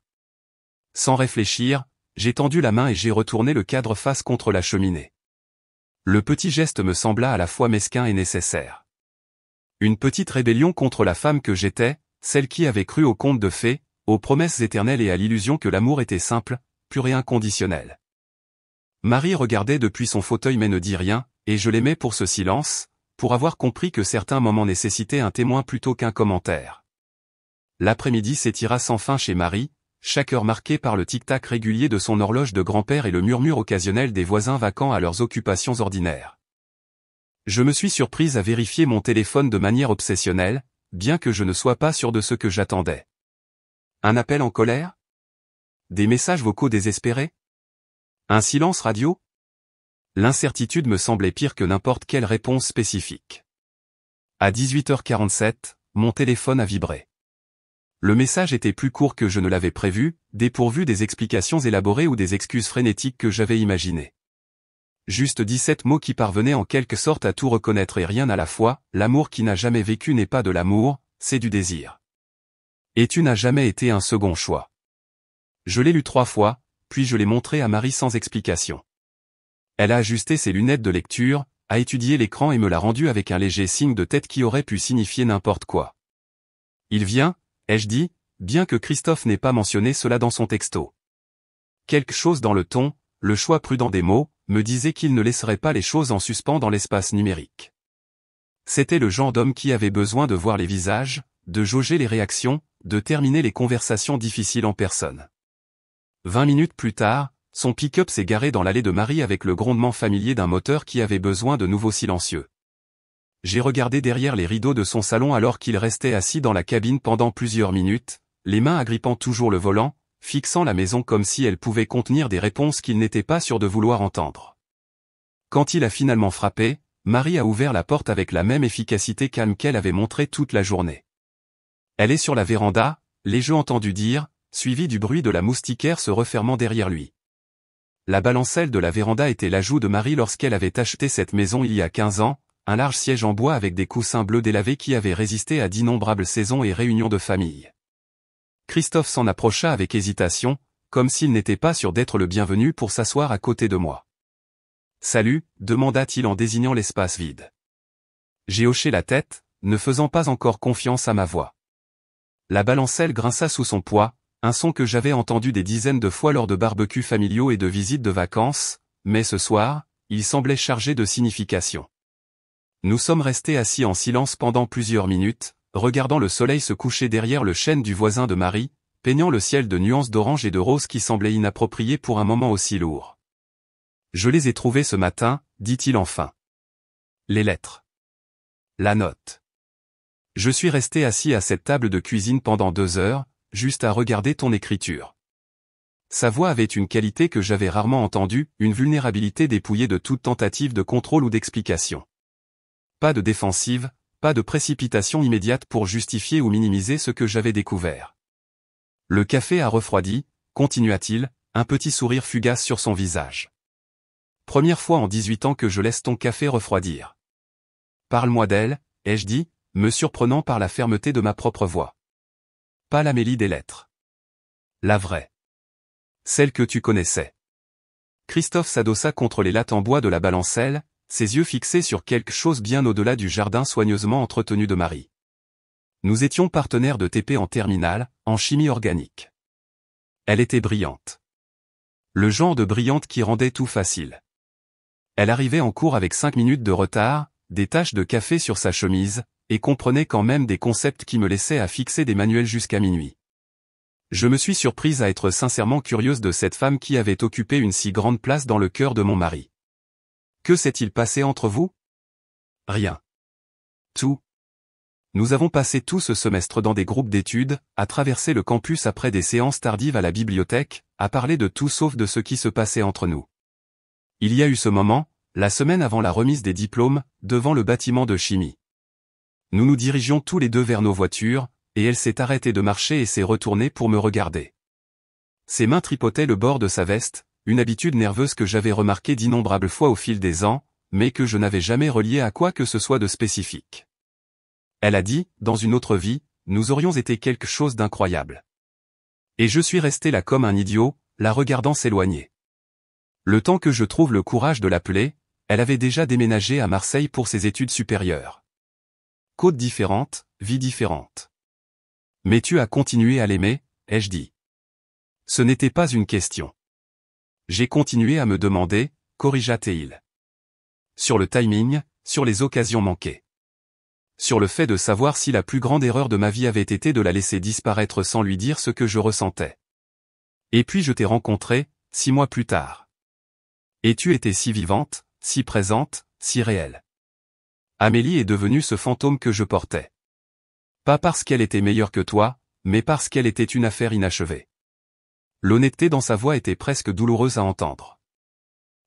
Sans réfléchir, j'ai tendu la main et j'ai retourné le cadre face contre la cheminée. Le petit geste me sembla à la fois mesquin et nécessaire. Une petite rébellion contre la femme que j'étais, celle qui avait cru aux contes de fées, aux promesses éternelles et à l'illusion que l'amour était simple, pur et inconditionnel. Marie regardait depuis son fauteuil mais ne dit rien, et je l'aimais pour ce silence, pour avoir compris que certains moments nécessitaient un témoin plutôt qu'un commentaire. L'après-midi s'étira sans fin chez Marie, chaque heure marquée par le tic-tac régulier de son horloge de grand-père et le murmure occasionnel des voisins vaquant à leurs occupations ordinaires. Je me suis surprise à vérifier mon téléphone de manière obsessionnelle, bien que je ne sois pas sûr de ce que j'attendais. Un appel en colère? Des messages vocaux désespérés? Un silence radio? L'incertitude me semblait pire que n'importe quelle réponse spécifique. À 18h47, mon téléphone a vibré. Le message était plus court que je ne l'avais prévu, dépourvu des explications élaborées ou des excuses frénétiques que j'avais imaginées. Juste 17 mots qui parvenaient en quelque sorte à tout reconnaître et rien à la fois. L'amour qui n'a jamais vécu n'est pas de l'amour, c'est du désir. Et tu n'as jamais été un second choix. Je l'ai lu 3 fois, puis je l'ai montré à Marie sans explication. Elle a ajusté ses lunettes de lecture, a étudié l'écran et me l'a rendu avec un léger signe de tête qui aurait pu signifier n'importe quoi. Il vient, ai-je dit, bien que Christophe n'ait pas mentionné cela dans son texto. Quelque chose dans le ton, le choix prudent des mots, me disait qu'il ne laisserait pas les choses en suspens dans l'espace numérique. C'était le genre d'homme qui avait besoin de voir les visages, de jauger les réactions, de terminer les conversations difficiles en personne. 20 minutes plus tard, son pick-up s'est garé dans l'allée de Marie avec le grondement familier d'un moteur qui avait besoin de nouveau silencieux. J'ai regardé derrière les rideaux de son salon alors qu'il restait assis dans la cabine pendant plusieurs minutes, les mains agrippant toujours le volant, fixant la maison comme si elle pouvait contenir des réponses qu'il n'était pas sûr de vouloir entendre. Quand il a finalement frappé, Marie a ouvert la porte avec la même efficacité calme qu'elle avait montrée toute la journée. Elle est sur la véranda, l'ai-je entendu dire, suivi du bruit de la moustiquaire se refermant derrière lui. La balancelle de la véranda était l'ajout de Marie lorsqu'elle avait acheté cette maison il y a 15 ans, un large siège en bois avec des coussins bleus délavés qui avaient résisté à d'innombrables saisons et réunions de famille. Christophe s'en approcha avec hésitation, comme s'il n'était pas sûr d'être le bienvenu pour s'asseoir à côté de moi. « Salut » demanda-t-il en désignant l'espace vide. J'ai hoché la tête, ne faisant pas encore confiance à ma voix. La balancelle grinça sous son poids, un son que j'avais entendu des dizaines de fois lors de barbecues familiaux et de visites de vacances, mais ce soir, il semblait chargé de signification. Nous sommes restés assis en silence pendant plusieurs minutes, regardant le soleil se coucher derrière le chêne du voisin de Marie, peignant le ciel de nuances d'orange et de rose qui semblaient inappropriées pour un moment aussi lourd. « Je les ai trouvées ce matin » dit-il enfin. « Les lettres. La note. » Je suis resté assis à cette table de cuisine pendant 2 heures, juste à regarder ton écriture. Sa voix avait une qualité que j'avais rarement entendue, une vulnérabilité dépouillée de toute tentative de contrôle ou d'explication. Pas de défensive, pas de précipitation immédiate pour justifier ou minimiser ce que j'avais découvert. Le café a refroidi, continua-t-il, un petit sourire fugace sur son visage. Première fois en 18 ans que je laisse ton café refroidir. Parle-moi d'elle, ai-je dit, me surprenant par la fermeté de ma propre voix. Pas l'Amélie des lettres. La vraie. Celle que tu connaissais. Christophe s'adossa contre les lattes en bois de la balancelle, ses yeux fixés sur quelque chose bien au-delà du jardin soigneusement entretenu de Marie. Nous étions partenaires de TP en terminale, en chimie organique. Elle était brillante. Le genre de brillante qui rendait tout facile. Elle arrivait en cours avec 5 minutes de retard, des taches de café sur sa chemise, et comprenait quand même des concepts qui me laissaient à fixer des manuels jusqu'à minuit. Je me suis surprise à être sincèrement curieuse de cette femme qui avait occupé une si grande place dans le cœur de mon mari. Que s'est-il passé entre vous? Rien. Tout. Nous avons passé tout ce semestre dans des groupes d'études, à traverser le campus après des séances tardives à la bibliothèque, à parler de tout sauf de ce qui se passait entre nous. Il y a eu ce moment, la semaine avant la remise des diplômes, devant le bâtiment de chimie. Nous nous dirigions tous les deux vers nos voitures, et elle s'est arrêtée de marcher et s'est retournée pour me regarder. Ses mains tripotaient le bord de sa veste, une habitude nerveuse que j'avais remarquée d'innombrables fois au fil des ans, mais que je n'avais jamais reliée à quoi que ce soit de spécifique. Elle a dit, dans une autre vie, nous aurions été quelque chose d'incroyable. Et je suis resté là comme un idiot, la regardant s'éloigner. Le temps que je trouve le courage de l'appeler, elle avait déjà déménagé à Marseille pour ses études supérieures. Côte différente, vie différente. Mais tu as continué à l'aimer, ai-je dit. Ce n'était pas une question. J'ai continué à me demander, corrigea-t-il. Sur le timing, sur les occasions manquées. Sur le fait de savoir si la plus grande erreur de ma vie avait été de la laisser disparaître sans lui dire ce que je ressentais. Et puis je t'ai rencontré, 6 mois plus tard. Et tu étais si vivante, si présente, si réelle. Amélie est devenue ce fantôme que je portais. Pas parce qu'elle était meilleure que toi, mais parce qu'elle était une affaire inachevée. L'honnêteté dans sa voix était presque douloureuse à entendre.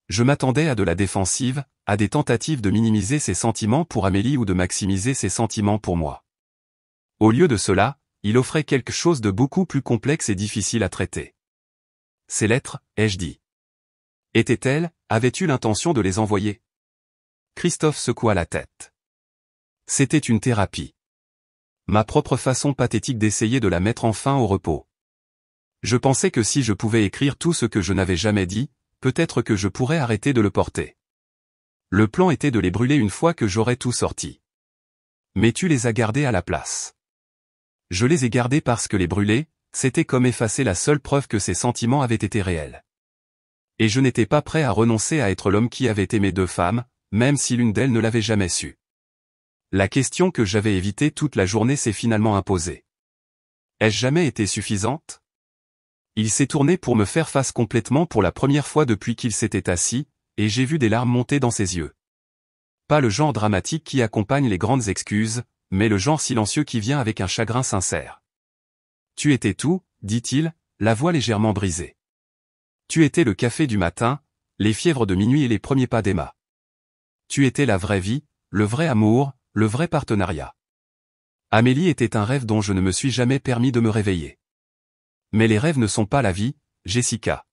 Je m'attendais à de la défensive, à des tentatives de minimiser ses sentiments pour Amélie ou de maximiser ses sentiments pour moi. Au lieu de cela, il offrait quelque chose de beaucoup plus complexe et difficile à traiter. Ces lettres, ai-je dit. Étaient-elles, avais-tu l'intention de les envoyer? Christophe secoua la tête. C'était une thérapie. Ma propre façon pathétique d'essayer de la mettre enfin au repos. Je pensais que si je pouvais écrire tout ce que je n'avais jamais dit, peut-être que je pourrais arrêter de le porter. Le plan était de les brûler une fois que j'aurais tout sorti. Mais tu les as gardés à la place. Je les ai gardés parce que les brûler, c'était comme effacer la seule preuve que ces sentiments avaient été réels. Et je n'étais pas prêt à renoncer à être l'homme qui avait aimé 2 femmes, même si l'une d'elles ne l'avait jamais su. La question que j'avais évitée toute la journée s'est finalement imposée. Ai-je jamais été suffisante? Il s'est tourné pour me faire face complètement pour la première fois depuis qu'il s'était assis, et j'ai vu des larmes monter dans ses yeux. Pas le genre dramatique qui accompagne les grandes excuses, mais le genre silencieux qui vient avec un chagrin sincère. Tu étais tout, dit-il, la voix légèrement brisée. Tu étais le café du matin, les fièvres de minuit et les premiers pas d'Emma. Tu étais la vraie vie, le vrai amour, le vrai partenariat. Amélie était un rêve dont je ne me suis jamais permis de me réveiller. Mais les rêves ne sont pas la vie, Jessica.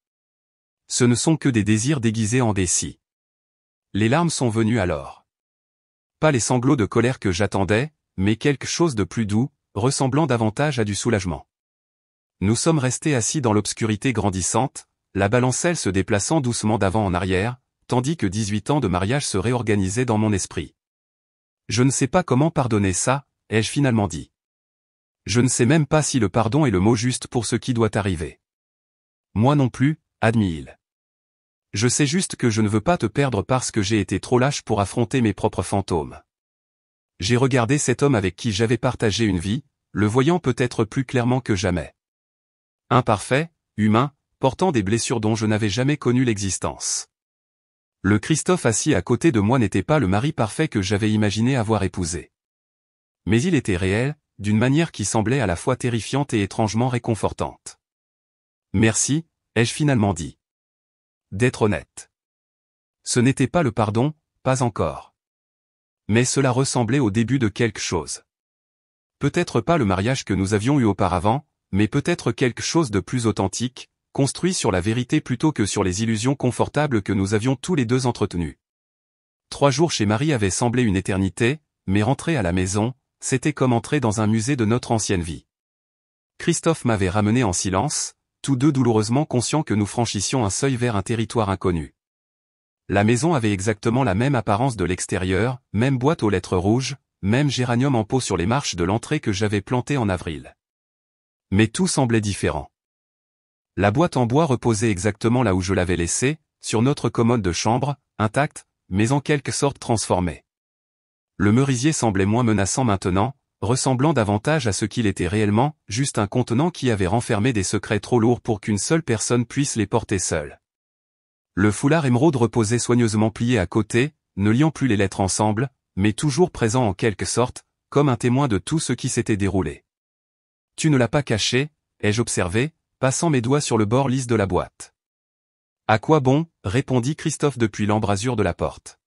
Ce ne sont que des désirs déguisés en décis. Les larmes sont venues alors. Pas les sanglots de colère que j'attendais, mais quelque chose de plus doux, ressemblant davantage à du soulagement. Nous sommes restés assis dans l'obscurité grandissante, la balancelle se déplaçant doucement d'avant en arrière, tandis que 18 ans de mariage se réorganisaient dans mon esprit. Je ne sais pas comment pardonner ça, ai-je finalement dit. Je ne sais même pas si le pardon est le mot juste pour ce qui doit arriver. Moi non plus, admit-il. Je sais juste que je ne veux pas te perdre parce que j'ai été trop lâche pour affronter mes propres fantômes. J'ai regardé cet homme avec qui j'avais partagé une vie, le voyant peut-être plus clairement que jamais. Imparfait, humain, portant des blessures dont je n'avais jamais connu l'existence. Le Christophe assis à côté de moi n'était pas le mari parfait que j'avais imaginé avoir épousé. Mais il était réel, d'une manière qui semblait à la fois terrifiante et étrangement réconfortante. Merci, ai-je finalement dit. D'être honnête. Ce n'était pas le pardon, pas encore. Mais cela ressemblait au début de quelque chose. Peut-être pas le mariage que nous avions eu auparavant, mais peut-être quelque chose de plus authentique, construit sur la vérité plutôt que sur les illusions confortables que nous avions tous les deux entretenues. 3 jours chez Marie avaient semblé une éternité, mais rentrer à la maison, c'était comme entrer dans un musée de notre ancienne vie. Christophe m'avait ramené en silence, tous deux douloureusement conscients que nous franchissions un seuil vers un territoire inconnu. La maison avait exactement la même apparence de l'extérieur, même boîte aux lettres rouges, même géranium en pot sur les marches de l'entrée que j'avais planté en avril. Mais tout semblait différent. La boîte en bois reposait exactement là où je l'avais laissée, sur notre commode de chambre, intacte, mais en quelque sorte transformée. Le merisier semblait moins menaçant maintenant, ressemblant davantage à ce qu'il était réellement, juste un contenant qui avait renfermé des secrets trop lourds pour qu'une seule personne puisse les porter seule. Le foulard émeraude reposait soigneusement plié à côté, ne liant plus les lettres ensemble, mais toujours présent en quelque sorte, comme un témoin de tout ce qui s'était déroulé. Tu ne l'as pas caché, ai-je observé, passant mes doigts sur le bord lisse de la boîte. À quoi bon, répondit Christophe depuis l'embrasure de la porte.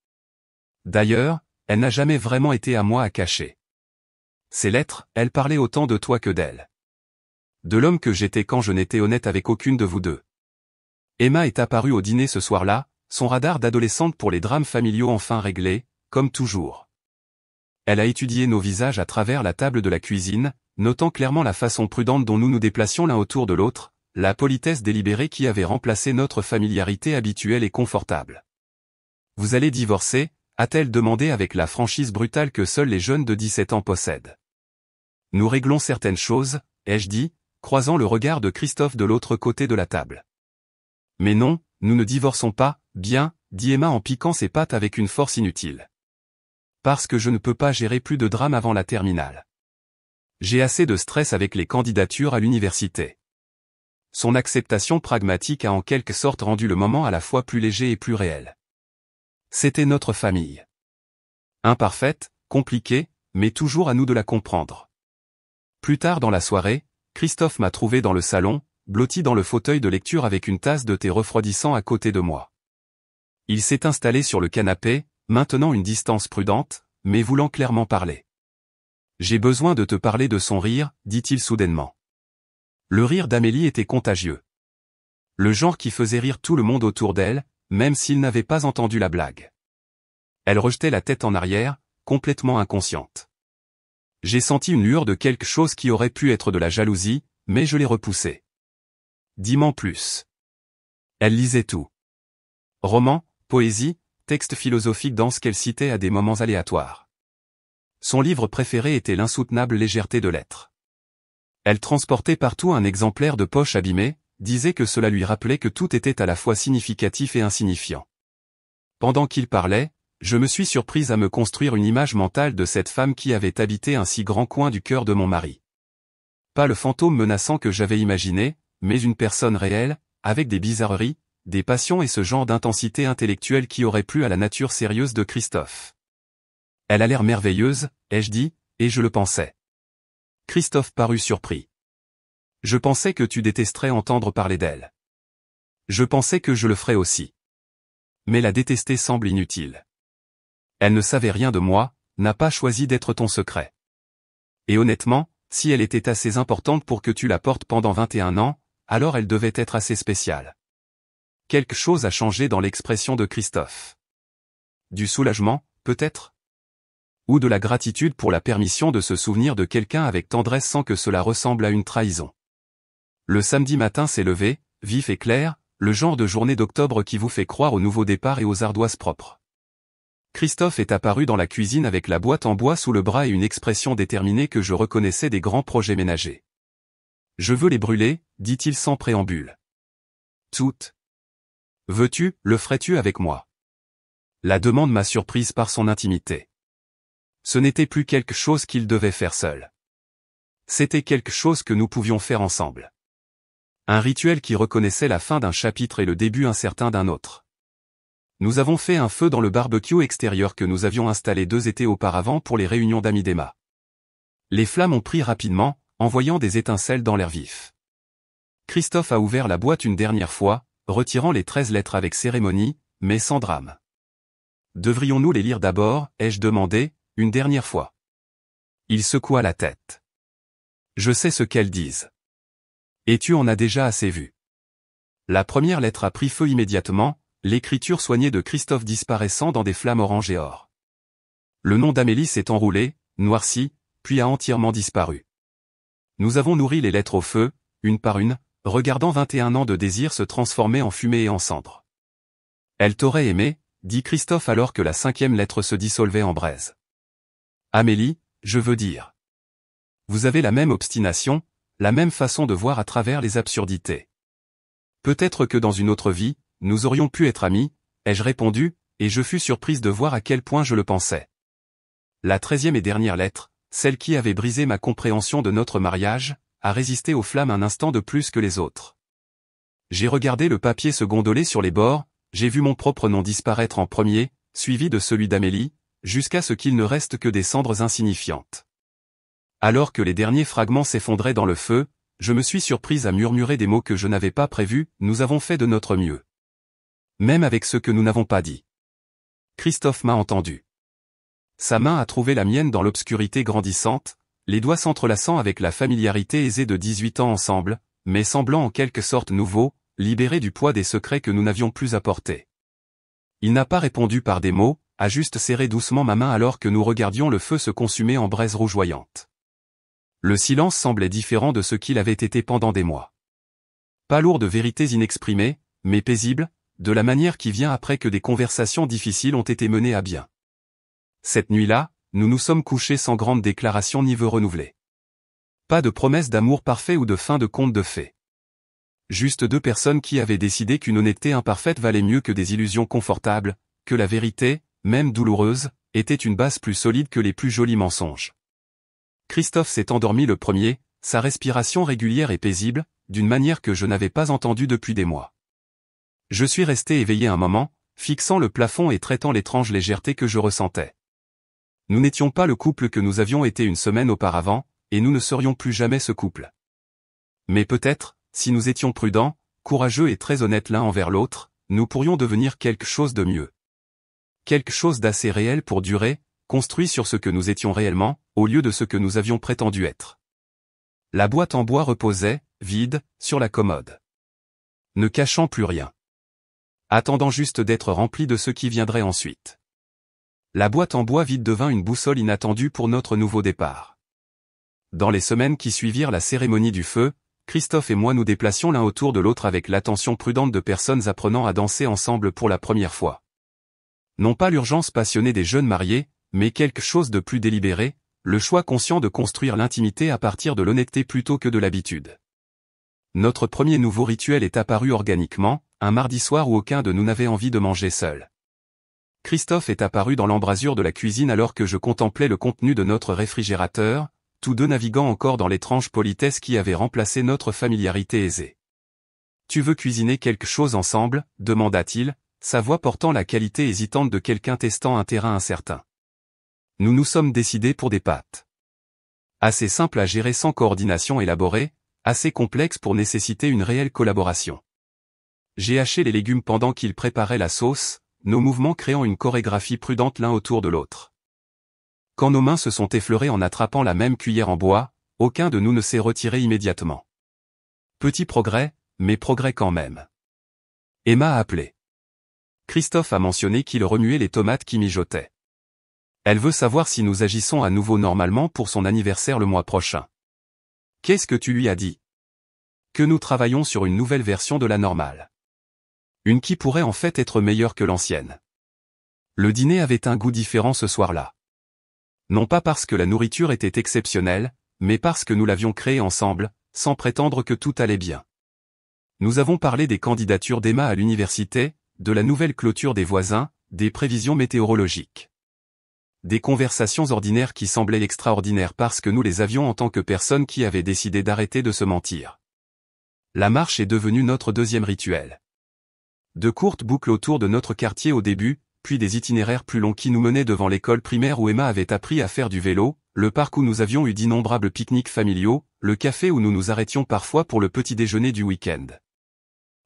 D'ailleurs, elle n'a jamais vraiment été à moi à cacher. Ces lettres, elles parlaient autant de toi que d'elle. De l'homme que j'étais quand je n'étais honnête avec aucune de vous deux. Emma est apparue au dîner ce soir-là, son radar d'adolescente pour les drames familiaux enfin réglé, comme toujours. Elle a étudié nos visages à travers la table de la cuisine, notant clairement la façon prudente dont nous nous déplacions l'un autour de l'autre, la politesse délibérée qui avait remplacé notre familiarité habituelle et confortable. « Vous allez divorcer ?» a-t-elle demandé avec la franchise brutale que seuls les jeunes de 17 ans possèdent. « Nous réglons certaines choses », ai-je dit, croisant le regard de Christophe de l'autre côté de la table. « Mais non, nous ne divorçons pas, bien, » dit Emma en piquant ses pattes avec une force inutile. « Parce que je ne peux pas gérer plus de drame avant la terminale. J'ai assez de stress avec les candidatures à l'université. » Son acceptation pragmatique a en quelque sorte rendu le moment à la fois plus léger et plus réel. C'était notre famille. Imparfaite, compliquée, mais toujours à nous de la comprendre. Plus tard dans la soirée, Christophe m'a trouvé dans le salon, blotti dans le fauteuil de lecture avec une tasse de thé refroidissant à côté de moi. Il s'est installé sur le canapé, maintenant une distance prudente, mais voulant clairement parler. J'ai besoin de te parler de son rire, dit-il soudainement. Le rire d'Amélie était contagieux. Le genre qui faisait rire tout le monde autour d'elle, même s'il n'avait pas entendu la blague. Elle rejetait la tête en arrière, complètement inconsciente. J'ai senti une lueur de quelque chose qui aurait pu être de la jalousie, mais je l'ai repoussée. Dis-m'en plus. Elle lisait tout. Romans, poésie, textes philosophiques dans ce qu'elle citait à des moments aléatoires. Son livre préféré était l'insoutenable légèreté de l'être. Elle transportait partout un exemplaire de poche abîmé, disait que cela lui rappelait que tout était à la fois significatif et insignifiant. Pendant qu'il parlait, je me suis surprise à me construire une image mentale de cette femme qui avait habité un si grand coin du cœur de mon mari. Pas le fantôme menaçant que j'avais imaginé, mais une personne réelle, avec des bizarreries, des passions et ce genre d'intensité intellectuelle qui aurait plu à la nature sérieuse de Christophe. Elle a l'air merveilleuse, ai-je dit, et je le pensais. Christophe parut surpris. Je pensais que tu détesterais entendre parler d'elle. Je pensais que je le ferais aussi. Mais la détester semble inutile. Elle ne savait rien de moi, n'a pas choisi d'être ton secret. Et honnêtement, si elle était assez importante pour que tu la portes pendant 21 ans, alors elle devait être assez spéciale. Quelque chose a changé dans l'expression de Christophe. Du soulagement, peut-être ? Ou de la gratitude pour la permission de se souvenir de quelqu'un avec tendresse sans que cela ressemble à une trahison. Le samedi matin s'est levé, vif et clair, le genre de journée d'octobre qui vous fait croire au nouveau départ et aux ardoises propres. Christophe est apparu dans la cuisine avec la boîte en bois sous le bras et une expression déterminée que je reconnaissais des grands projets ménagers. « Je veux les brûler », dit-il sans préambule. « Toutes. Veux-tu, le ferais-tu avec moi ?» La demande m'a surprise par son intimité. Ce n'était plus quelque chose qu'il devait faire seul. C'était quelque chose que nous pouvions faire ensemble. Un rituel qui reconnaissait la fin d'un chapitre et le début incertain d'un autre. Nous avons fait un feu dans le barbecue extérieur que nous avions installé 2 étés auparavant pour les réunions d'amis d'Emma. Les flammes ont pris rapidement, envoyant des étincelles dans l'air vif. Christophe a ouvert la boîte une dernière fois, retirant les 13 lettres avec cérémonie, mais sans drame. Devrions-nous les lire d'abord, ai-je demandé, une dernière fois. Il secoua la tête. Je sais ce qu'elles disent. Et tu en as déjà assez vu. La première lettre a pris feu immédiatement, l'écriture soignée de Christophe disparaissant dans des flammes orange et or. Le nom d'Amélie s'est enroulé, noirci, puis a entièrement disparu. Nous avons nourri les lettres au feu, une par une, regardant 21 ans de désir se transformer en fumée et en cendres. Elle t'aurait aimé, dit Christophe alors que la 5e lettre se dissolvait en braise. Amélie, je veux dire. Vous avez la même obstination, la même façon de voir à travers les absurdités. Peut-être que dans une autre vie, nous aurions pu être amis, ai-je répondu, et je fus surprise de voir à quel point je le pensais. La 13e et dernière lettre, celle qui avait brisé ma compréhension de notre mariage, a résisté aux flammes un instant de plus que les autres. J'ai regardé le papier se gondoler sur les bords, j'ai vu mon propre nom disparaître en premier, suivi de celui d'Amélie, jusqu'à ce qu'il ne reste que des cendres insignifiantes. Alors que les derniers fragments s'effondraient dans le feu, je me suis surprise à murmurer des mots que je n'avais pas prévus, nous avons fait de notre mieux. Même avec ce que nous n'avons pas dit. Christophe m'a entendu. Sa main a trouvé la mienne dans l'obscurité grandissante, les doigts s'entrelaçant avec la familiarité aisée de 18 ans ensemble, mais semblant en quelque sorte nouveaux, libérés du poids des secrets que nous n'avions plus à porter. Il n'a pas répondu par des mots, a juste serré doucement ma main alors que nous regardions le feu se consumer en braise rougeoyante. Le silence semblait différent de ce qu'il avait été pendant des mois. Pas lourd de vérités inexprimées, mais paisible, de la manière qui vient après que des conversations difficiles ont été menées à bien. Cette nuit-là, nous nous sommes couchés sans grande déclaration ni vœux renouvelés. Pas de promesse d'amour parfait ou de fin de conte de fées. Juste 2 personnes qui avaient décidé qu'une honnêteté imparfaite valait mieux que des illusions confortables, que la vérité, même douloureuse, était une base plus solide que les plus jolis mensonges. Christophe s'est endormi le premier, sa respiration régulière et paisible, d'une manière que je n'avais pas entendue depuis des mois. Je suis resté éveillé un moment, fixant le plafond et traitant l'étrange légèreté que je ressentais. Nous n'étions pas le couple que nous avions été une semaine auparavant, et nous ne serions plus jamais ce couple. Mais peut-être, si nous étions prudents, courageux et très honnêtes l'un envers l'autre, nous pourrions devenir quelque chose de mieux. Quelque chose d'assez réel pour durer, construit sur ce que nous étions réellement, au lieu de ce que nous avions prétendu être. La boîte en bois reposait, vide, sur la commode. Ne cachant plus rien. Attendant juste d'être remplie de ce qui viendrait ensuite. La boîte en bois vide devint une boussole inattendue pour notre nouveau départ. Dans les semaines qui suivirent la cérémonie du feu, Christophe et moi nous déplacions l'un autour de l'autre avec l'attention prudente de personnes apprenant à danser ensemble pour la première fois. Non pas l'urgence passionnée des jeunes mariés, mais quelque chose de plus délibéré, le choix conscient de construire l'intimité à partir de l'honnêteté plutôt que de l'habitude. Notre premier nouveau rituel est apparu organiquement, un mardi soir où aucun de nous n'avait envie de manger seul. Christophe est apparu dans l'embrasure de la cuisine alors que je contemplais le contenu de notre réfrigérateur, tous deux naviguant encore dans l'étrange politesse qui avait remplacé notre familiarité aisée. « Tu veux cuisiner quelque chose ensemble ?» demanda-t-il, sa voix portant la qualité hésitante de quelqu'un testant un terrain incertain. Nous nous sommes décidés pour des pâtes. Assez simples à gérer sans coordination élaborée, assez complexes pour nécessiter une réelle collaboration. J'ai haché les légumes pendant qu'il préparait la sauce, nos mouvements créant une chorégraphie prudente l'un autour de l'autre. Quand nos mains se sont effleurées en attrapant la même cuillère en bois, aucun de nous ne s'est retiré immédiatement. Petit progrès, mais progrès quand même. Emma a appelé. Christophe a mentionné qu'il remuait les tomates qui mijotaient. Elle veut savoir si nous agissons à nouveau normalement pour son anniversaire le mois prochain. Qu'est-ce que tu lui as dit? Que nous travaillons sur une nouvelle version de la normale. Une qui pourrait en fait être meilleure que l'ancienne. Le dîner avait un goût différent ce soir-là. Non pas parce que la nourriture était exceptionnelle, mais parce que nous l'avions créée ensemble, sans prétendre que tout allait bien. Nous avons parlé des candidatures d'Emma à l'université, de la nouvelle clôture des voisins, des prévisions météorologiques. Des conversations ordinaires qui semblaient extraordinaires parce que nous les avions en tant que personnes qui avaient décidé d'arrêter de se mentir. La marche est devenue notre deuxième rituel. De courtes boucles autour de notre quartier au début, puis des itinéraires plus longs qui nous menaient devant l'école primaire où Emma avait appris à faire du vélo, le parc où nous avions eu d'innombrables pique-niques familiaux, le café où nous nous arrêtions parfois pour le petit déjeuner du week-end.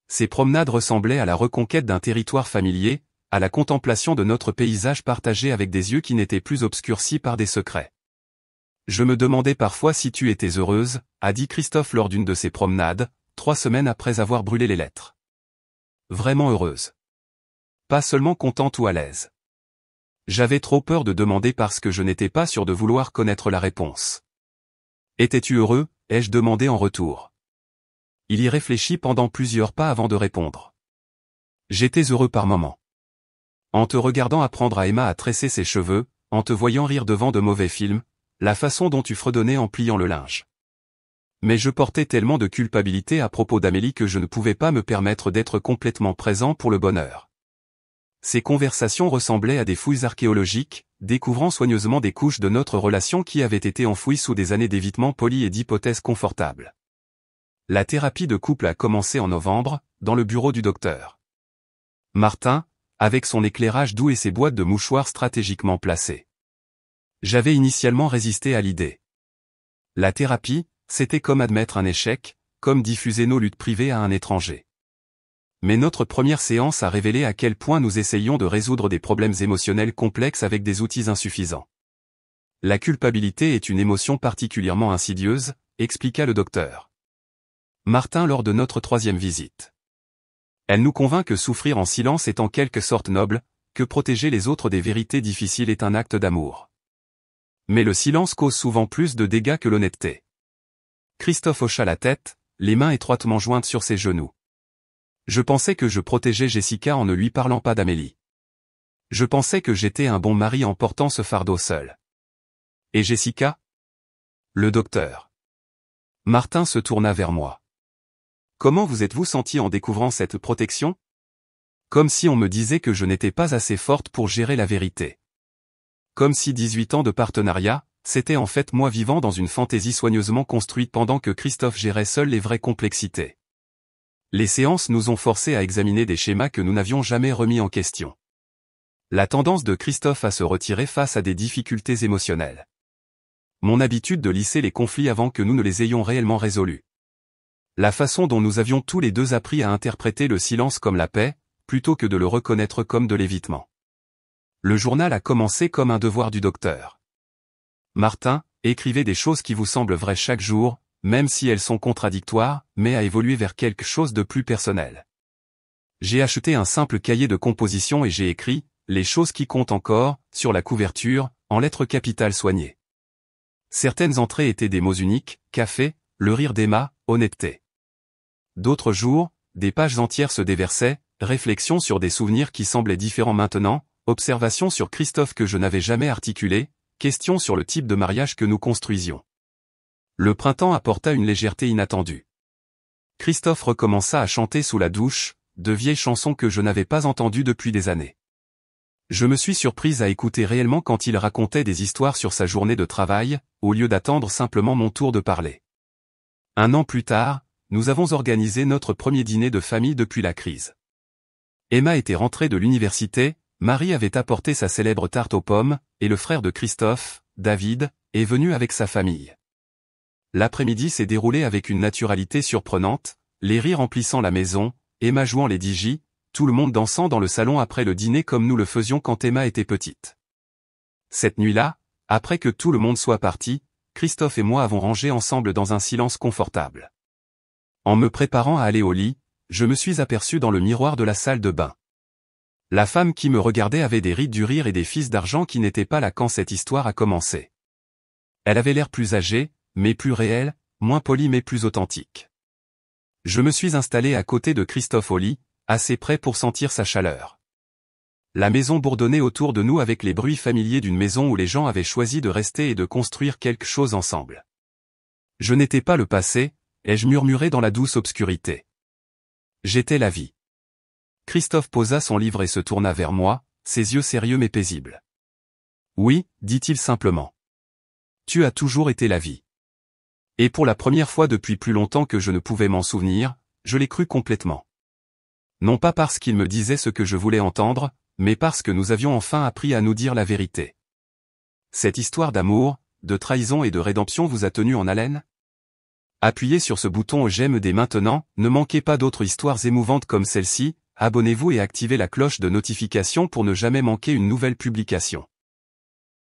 Ces promenades ressemblaient à la reconquête d'un territoire familier, à la contemplation de notre paysage partagé avec des yeux qui n'étaient plus obscurcis par des secrets. Je me demandais parfois si tu étais heureuse, a dit Christophe lors d'une de ces promenades, 3 semaines après avoir brûlé les lettres. Vraiment heureuse. Pas seulement contente ou à l'aise. J'avais trop peur de demander parce que je n'étais pas sûr de vouloir connaître la réponse. Étais-tu heureux, ai-je demandé en retour. Il y réfléchit pendant plusieurs pas avant de répondre. J'étais heureux par moments. En te regardant apprendre à Emma à tresser ses cheveux, en te voyant rire devant de mauvais films, la façon dont tu fredonnais en pliant le linge. Mais je portais tellement de culpabilité à propos d'Amélie que je ne pouvais pas me permettre d'être complètement présent pour le bonheur. Ces conversations ressemblaient à des fouilles archéologiques, découvrant soigneusement des couches de notre relation qui avaient été enfouies sous des années d'évitement poli et d'hypothèses confortables. La thérapie de couple a commencé en novembre, dans le bureau du docteur Martin, avec son éclairage doux et ses boîtes de mouchoirs stratégiquement placées. J'avais initialement résisté à l'idée. La thérapie, c'était comme admettre un échec, comme diffuser nos luttes privées à un étranger. Mais notre première séance a révélé à quel point nous essayions de résoudre des problèmes émotionnels complexes avec des outils insuffisants. La culpabilité est une émotion particulièrement insidieuse, expliqua le docteur Martin lors de notre 3e visite. Elle nous convainc que souffrir en silence est en quelque sorte noble, que protéger les autres des vérités difficiles est un acte d'amour. Mais le silence cause souvent plus de dégâts que l'honnêteté. Christophe hocha la tête, les mains étroitement jointes sur ses genoux. Je pensais que je protégeais Jessica en ne lui parlant pas d'Amélie. Je pensais que j'étais un bon mari en portant ce fardeau seul. Et Jessica? Le docteur Martin se tourna vers moi. Comment vous êtes-vous senti en découvrant cette protection? Comme si on me disait que je n'étais pas assez forte pour gérer la vérité. Comme si 18 ans de partenariat, c'était en fait moi vivant dans une fantaisie soigneusement construite pendant que Christophe gérait seul les vraies complexités. Les séances nous ont forcés à examiner des schémas que nous n'avions jamais remis en question. La tendance de Christophe à se retirer face à des difficultés émotionnelles. Mon habitude de lisser les conflits avant que nous ne les ayons réellement résolus. La façon dont nous avions tous les deux appris à interpréter le silence comme la paix, plutôt que de le reconnaître comme de l'évitement. Le journal a commencé comme un devoir du docteur. Martin, écrivez des choses qui vous semblent vraies chaque jour, même si elles sont contradictoires, mais à évoluer vers quelque chose de plus personnel. J'ai acheté un simple cahier de composition et j'ai écrit « Les choses qui comptent encore » sur la couverture, en lettres capitales soignées. Certaines entrées étaient des mots uniques, café, le rire d'Emma, honnêteté. D'autres jours, des pages entières se déversaient, réflexions sur des souvenirs qui semblaient différents maintenant, observations sur Christophe que je n'avais jamais articulées, questions sur le type de mariage que nous construisions. Le printemps apporta une légèreté inattendue. Christophe recommença à chanter sous la douche, de vieilles chansons que je n'avais pas entendues depuis des années. Je me suis surprise à écouter réellement quand il racontait des histoires sur sa journée de travail, au lieu d'attendre simplement mon tour de parler. 1 an plus tard, nous avons organisé notre premier dîner de famille depuis la crise. Emma était rentrée de l'université, Marie avait apporté sa célèbre tarte aux pommes, et le frère de Christophe, David, est venu avec sa famille. L'après-midi s'est déroulé avec une naturalité surprenante, les rires emplissant la maison, Emma jouant les DJ, tout le monde dansant dans le salon après le dîner comme nous le faisions quand Emma était petite. Cette nuit-là, après que tout le monde soit parti, Christophe et moi avons rangé ensemble dans un silence confortable. En me préparant à aller au lit, je me suis aperçu dans le miroir de la salle de bain. La femme qui me regardait avait des rides du rire et des fils d'argent qui n'étaient pas là quand cette histoire a commencé. Elle avait l'air plus âgée, mais plus réelle, moins polie mais plus authentique. Je me suis installé à côté de Christophe au lit, assez près pour sentir sa chaleur. La maison bourdonnait autour de nous avec les bruits familiers d'une maison où les gens avaient choisi de rester et de construire quelque chose ensemble. Je n'étais pas le passé, ai-je murmuré dans la douce obscurité. J'étais la vie. Christophe posa son livre et se tourna vers moi, ses yeux sérieux mais paisibles. Oui, dit-il simplement. Tu as toujours été la vie. Et pour la première fois depuis plus longtemps que je ne pouvais m'en souvenir, je l'ai cru complètement. Non pas parce qu'il me disait ce que je voulais entendre, mais parce que nous avions enfin appris à nous dire la vérité. Cette histoire d'amour, de trahison et de rédemption vous a tenu en haleine ? Appuyez sur ce bouton j'aime dès maintenant, ne manquez pas d'autres histoires émouvantes comme celle-ci, abonnez-vous et activez la cloche de notification pour ne jamais manquer une nouvelle publication.